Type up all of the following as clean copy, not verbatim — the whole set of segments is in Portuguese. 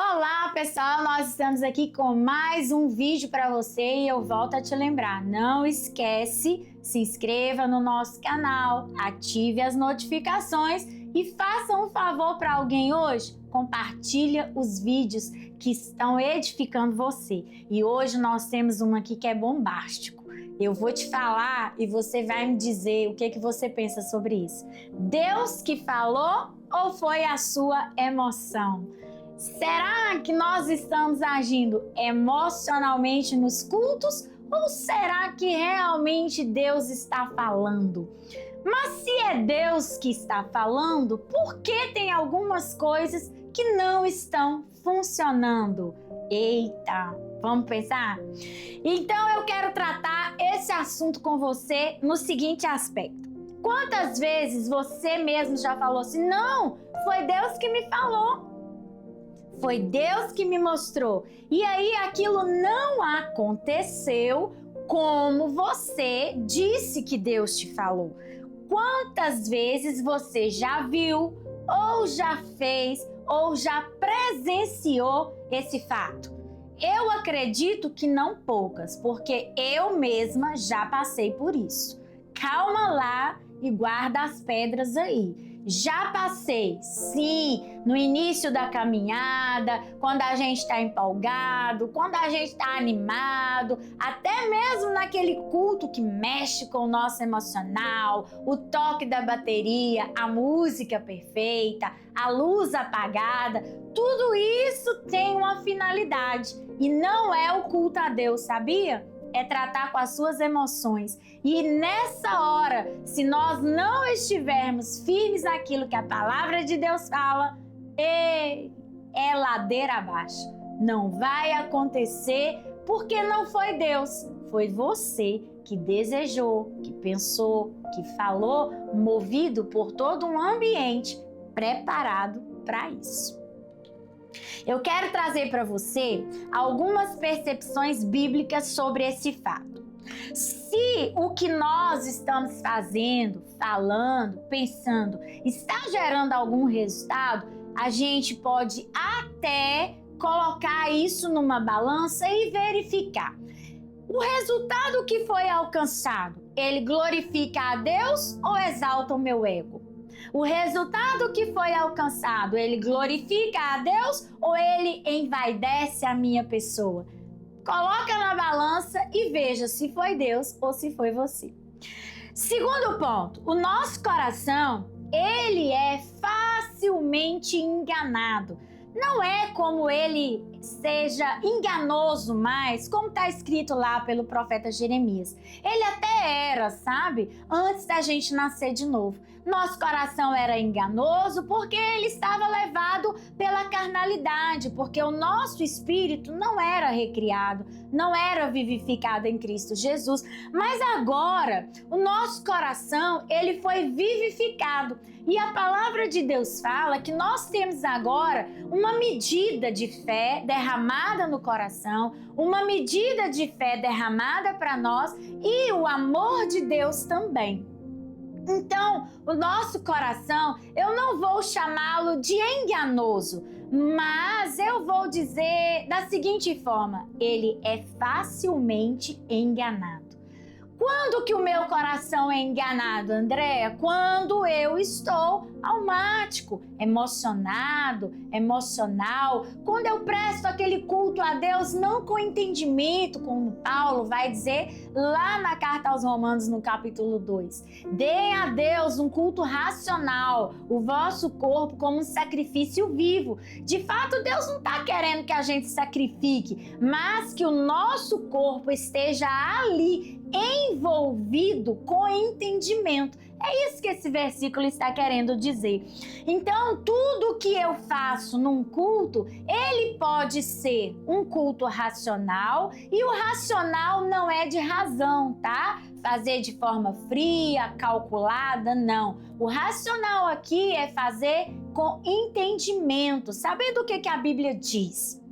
Olá pessoal, nós estamos aqui com mais um vídeo para você e eu volto a te lembrar, não esquece, se inscreva no nosso canal, ative as notificações e faça um favor para alguém hoje, compartilha os vídeos que estão edificando você. E hoje nós temos um aqui que é bombástico. Eu vou te falar e você vai me dizer o que você pensa sobre isso. Deus que falou ou foi a sua emoção? Será que nós estamos agindo emocionalmente nos cultos ou será que realmente Deus está falando? Mas se é Deus que está falando, por que tem algumas coisas que não estão funcionando? Eita, vamos pensar? Então eu quero tratar esse assunto com você no seguinte aspecto. Quantas vezes você mesmo já falou assim, não, foi Deus que me falou. Foi Deus que me mostrou. E aí aquilo não aconteceu como você disse que Deus te falou. Quantas vezes você já viu, ou já fez, ou já presenciou esse fato? Eu acredito que não poucas, porque eu mesma já passei por isso. Calma lá e guarda as pedras aí. Já passei, sim, no início da caminhada, quando a gente está empolgado, quando a gente está animado, até mesmo naquele culto que mexe com o nosso emocional, o toque da bateria, a música perfeita, a luz apagada, tudo isso tem uma finalidade e não é o culto a Deus, sabia? É tratar com as suas emoções. E nessa hora, se nós não estivermos firmes naquilo que a palavra de Deus fala, é ladeira abaixo. Não vai acontecer porque não foi Deus, foi você que desejou, que pensou, que falou, movido por todo um ambiente preparado para isso. Eu quero trazer para você algumas percepções bíblicas sobre esse fato. Se o que nós estamos fazendo, falando, pensando, está gerando algum resultado, a gente pode até colocar isso numa balança e verificar. O resultado que foi alcançado, ele glorifica a Deus ou exalta o meu ego? O resultado que foi alcançado, ele glorifica a Deus ou ele envaidece a minha pessoa? Coloca na balança e veja se foi Deus ou se foi você. Segundo ponto, o nosso coração, ele é facilmente enganado. Não é como ele seja enganoso mais, como está escrito lá pelo profeta Jeremias. Ele até era, sabe? Antes da gente nascer de novo. Nosso coração era enganoso porque ele estava levado pela carnalidade, porque o nosso espírito não era recriado, não era vivificado em Cristo Jesus. Mas agora, o nosso coração, ele foi vivificado. E a palavra de Deus fala que nós temos agora uma medida de fé derramada no coração, uma medida de fé derramada para nós e o amor de Deus também. Então, o nosso coração, eu não vou chamá-lo de enganoso, mas eu vou dizer da seguinte forma, ele é facilmente enganado. Quando que o meu coração é enganado, Andréa? Quando eu estou almático, emocionado, emocional. Quando eu presto aquele culto a Deus não com entendimento, como Paulo vai dizer lá na carta aos Romanos no capítulo 2. Deem a Deus um culto racional, o vosso corpo como um sacrifício vivo. De fato, Deus não está querendo que a gente sacrifique, mas que o nosso corpo esteja ali envolvido com entendimento. É isso que esse versículo está querendo dizer. Então, tudo que eu faço num culto, ele pode ser um culto racional, e o racional não é de razão, tá? Fazer de forma fria, calculada, não. O racional aqui é fazer com entendimento, sabendo o que a Bíblia diz.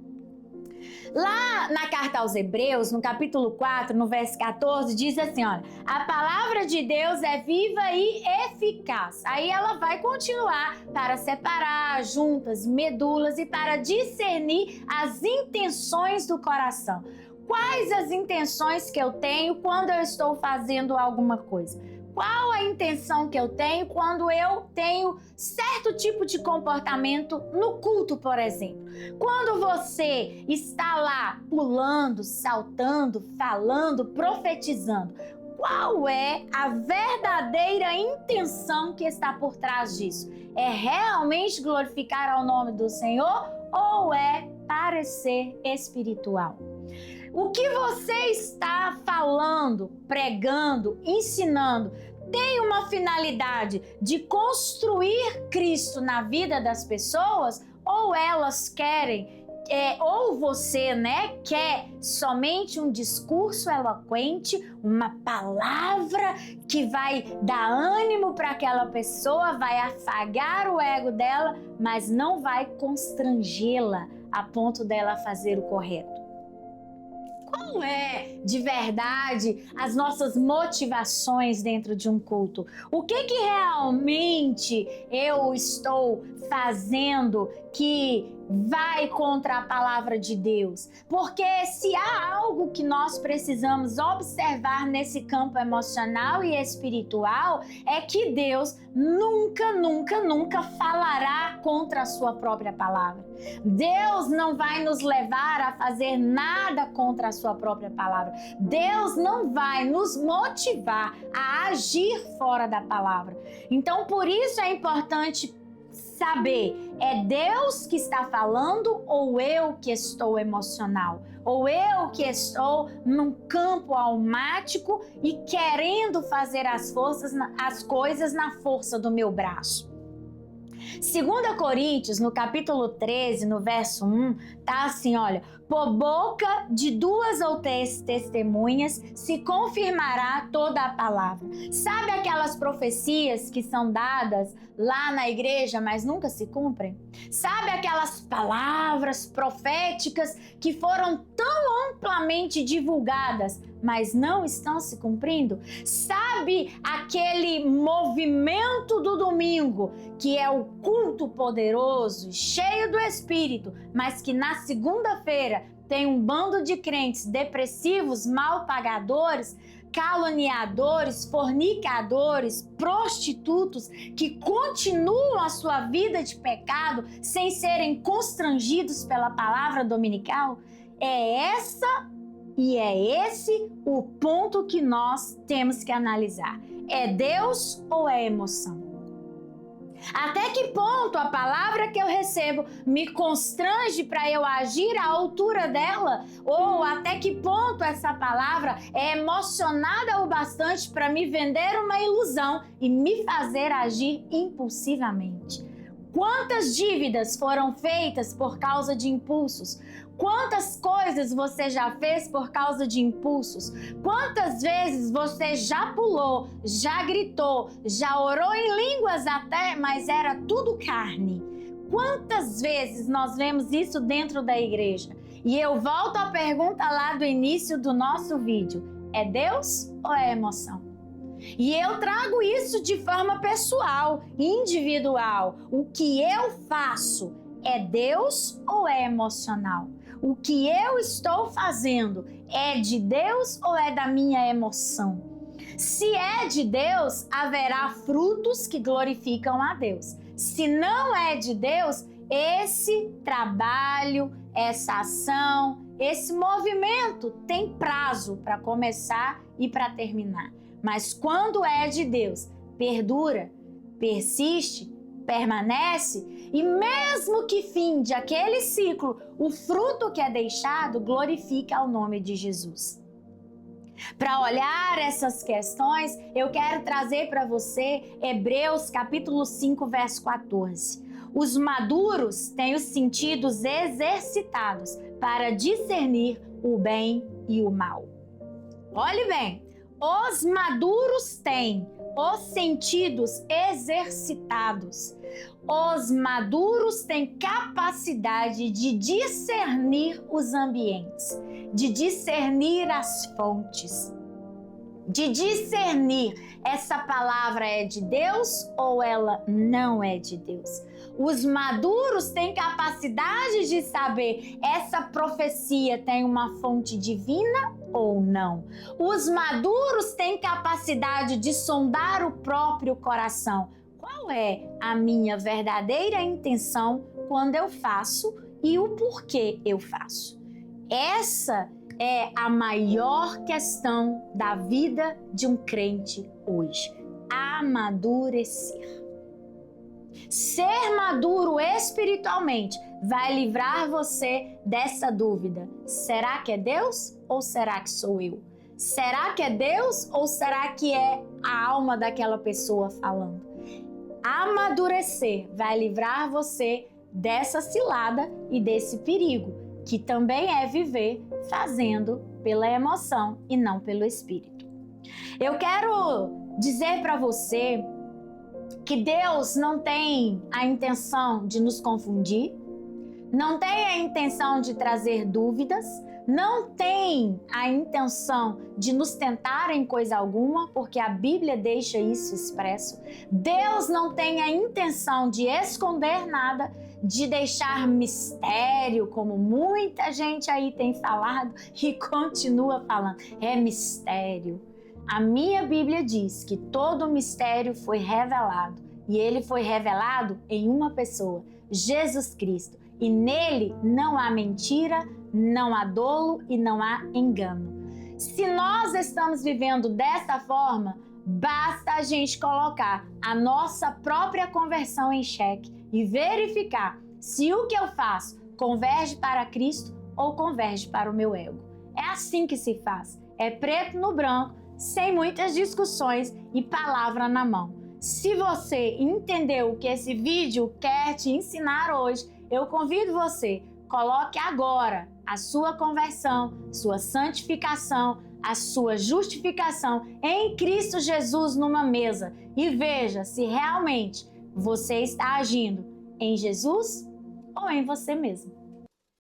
Lá na carta aos Hebreus, no capítulo 4, no verso 14, diz assim, olha, a palavra de Deus é viva e eficaz. Aí ela vai continuar para separar juntas, medulas e para discernir as intenções do coração. Quais as intenções que eu tenho quando eu estou fazendo alguma coisa? Qual a intenção que eu tenho quando eu tenho certo tipo de comportamento no culto, por exemplo? Quando você está lá pulando, saltando, falando, profetizando, qual é a verdadeira intenção que está por trás disso? É realmente glorificar ao nome do Senhor ou é parecer espiritual? O que você está falando, pregando, ensinando, tem uma finalidade de construir Cristo na vida das pessoas? Ou elas querem, ou você, quer somente um discurso eloquente, uma palavra que vai dar ânimo para aquela pessoa, vai afagar o ego dela, mas não vai constrangê-la a ponto dela fazer o correto? Qual é, de verdade, as nossas motivações dentro de um culto? O que realmente eu estou fazendo que vai contra a palavra de Deus? Porque se há algo que nós precisamos observar nesse campo emocional e espiritual, é que Deus nunca, nunca, nunca falará contra a sua própria palavra. Deus não vai nos levar a fazer nada contra a sua própria palavra. Deus não vai nos motivar a agir fora da palavra. Então, por isso é importante saber, é Deus que está falando ou eu que estou emocional? Ou eu que estou num campo almático e querendo fazer as coisas na força do meu braço? 2 Coríntios, no capítulo 13, no verso 1, tá assim, olha, por boca de 2 ou 3 testemunhas se confirmará toda a palavra. Sabe aquelas profecias que são dadas lá na igreja, mas nunca se cumprem? Sabe aquelas palavras proféticas que foram tão amplamente divulgadas, mas não estão se cumprindo? Sabe aquele movimento do domingo, que é o culto poderoso, cheio do Espírito, mas que na segunda-feira tem um bando de crentes depressivos, mal pagadores, caluniadores, fornicadores, prostitutos, que continuam a sua vida de pecado sem serem constrangidos pela palavra dominical? É esse o ponto que nós temos que analisar. É Deus ou é emoção? Até que ponto a palavra que eu recebo me constrange para eu agir à altura dela? Ou até que ponto essa palavra é emocionada o bastante para me vender uma ilusão e me fazer agir impulsivamente? Quantas dívidas foram feitas por causa de impulsos? Quantas coisas você já fez por causa de impulsos? Quantas vezes você já pulou, já gritou, já orou em línguas até, mas era tudo carne? Quantas vezes nós vemos isso dentro da igreja? E eu volto à pergunta lá do início do nosso vídeo: é Deus ou é emoção? E eu trago isso de forma pessoal, individual. O que eu faço é Deus ou é emocional? O que eu estou fazendo é de Deus ou é da minha emoção? Se é de Deus, haverá frutos que glorificam a Deus. Se não é de Deus, esse trabalho, essa ação, esse movimento tem prazo para começar e para terminar. Mas quando é de Deus, perdura, persiste, permanece, e mesmo que finde aquele ciclo, o fruto que é deixado glorifica ao nome de Jesus. Para olhar essas questões, eu quero trazer para você Hebreus capítulo 5, verso 14. Os maduros têm os sentidos exercitados para discernir o bem e o mal. Olhe bem, os maduros têm os sentidos exercitados. Os maduros têm capacidade de discernir os ambientes, de discernir as fontes, de discernir essa palavra é de Deus ou ela não é de Deus. Os maduros têm capacidade de saber essa profecia tem uma fonte divina ou não. Os maduros têm capacidade de sondar o próprio coração. Qual é a minha verdadeira intenção quando eu faço e o porquê eu faço? Essa é a maior questão da vida de um crente hoje. Amadurecer. Ser maduro espiritualmente vai livrar você dessa dúvida. Será que é Deus ou será que sou eu? Será que é Deus ou será que é a alma daquela pessoa falando? Amadurecer vai livrar você dessa cilada e desse perigo, que também é viver fazendo pela emoção e não pelo espírito. Eu quero dizer para você que Deus não tem a intenção de nos confundir, não tem a intenção de trazer dúvidas, não tem a intenção de nos tentar em coisa alguma, porque a Bíblia deixa isso expresso. Deus não tem a intenção de esconder nada, de deixar mistério, como muita gente aí tem falado e continua falando. É mistério. A minha Bíblia diz que todo mistério foi revelado e ele foi revelado em uma pessoa, Jesus Cristo. E nele não há mentira, não há dolo e não há engano. Se nós estamos vivendo dessa forma, basta a gente colocar a nossa própria conversão em xeque e verificar se o que eu faço converge para Cristo ou converge para o meu ego. É assim que se faz. É preto no branco, sem muitas discussões e palavra na mão. Se você entendeu o que esse vídeo quer te ensinar hoje, eu convido você, coloque agora a sua conversão, sua santificação, a sua justificação em Cristo Jesus numa mesa e veja se realmente você está agindo em Jesus ou em você mesmo.